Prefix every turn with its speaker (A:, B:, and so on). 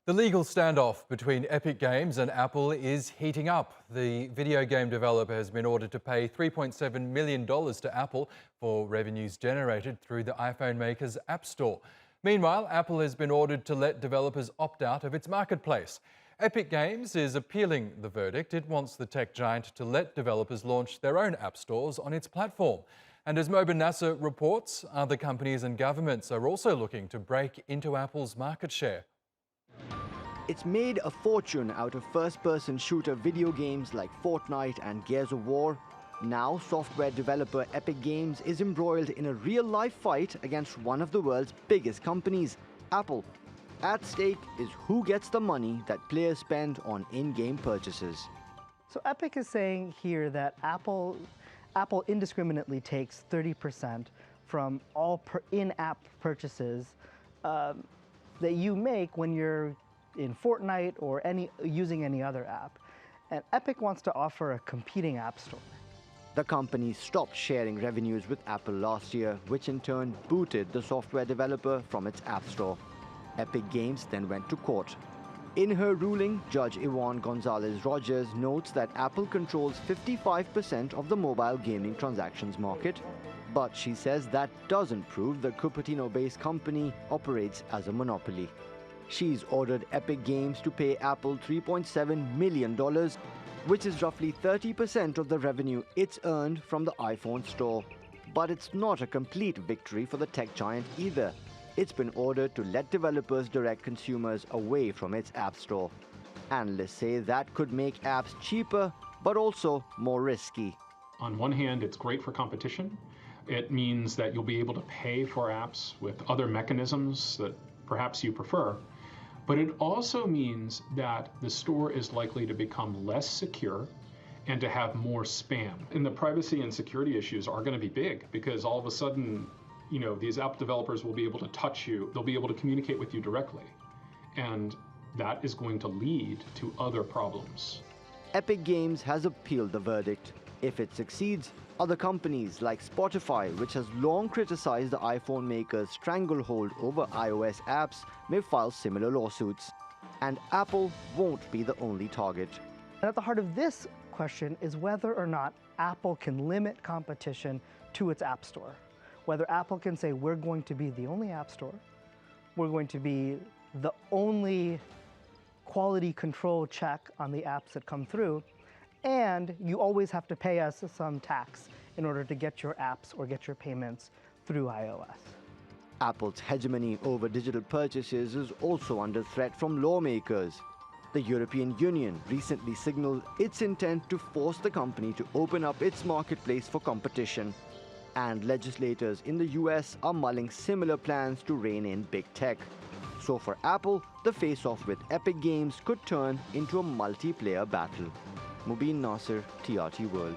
A: The legal standoff between Epic Games and Apple is heating up. The video game developer has been ordered to pay $3.7 million to Apple for revenues generated through the iPhone maker's App Store. Meanwhile, Apple has been ordered to let developers opt out of its marketplace. Epic Games is appealing the verdict. It wants the tech giant to let developers launch their own app stores on its platform. And as Mobin Nasir reports, other companies and governments are also looking to break into Apple's market share.
B: It's made a fortune out of first-person shooter video games like Fortnite and Gears of War. Now, software developer Epic Games is embroiled in a real-life fight against one of the world's biggest companies, Apple. At stake is who gets the money that players spend on in-game purchases.
C: So Epic is saying here that Apple indiscriminately takes 30% from all in-app purchases that you make when you're in Fortnite or using any other app. And Epic wants to offer a competing app store.
B: The company stopped sharing revenues with Apple last year, which in turn booted the software developer from its app store. Epic Games then went to court. In her ruling, Judge Yvonne Gonzalez-Rogers notes that Apple controls 55% of the mobile gaming transactions market, but she says that doesn't prove the Cupertino-based company operates as a monopoly. She's ordered Epic Games to pay Apple $3.7 million, which is roughly 30% of the revenue it's earned from the iPhone store. But it's not a complete victory for the tech giant either. It's been ordered to let developers direct consumers away from its app store. Analysts say that could make apps cheaper, but also more risky.
D: On one hand, it's great for competition. It means that you'll be able to pay for apps with other mechanisms that perhaps you prefer. But it also means that the store is likely to become less secure and to have more spam. And the privacy and security issues are going to be big because all of a sudden, these app developers will be able to touch you. They'll be able to communicate with you directly. And that is going to lead to other problems.
B: Epic Games has appealed the verdict. If it succeeds, other companies like Spotify, which has long criticized the iPhone maker's stranglehold over iOS apps, may file similar lawsuits. And Apple won't be the only target.
C: And at the heart of this question is whether or not Apple can limit competition to its app store. Whether Apple can say, we're going to be the only app store, we're going to be the only quality control check on the apps that come through, and you always have to pay us some tax in order to get your apps or get your payments through iOS.
B: Apple's hegemony over digital purchases is also under threat from lawmakers. The European Union recently signaled its intent to force the company to open up its marketplace for competition. And legislators in the US are mulling similar plans to rein in big tech. So for Apple, the face-off with Epic Games could turn into a multiplayer battle. Mobin Nasir, TRT World.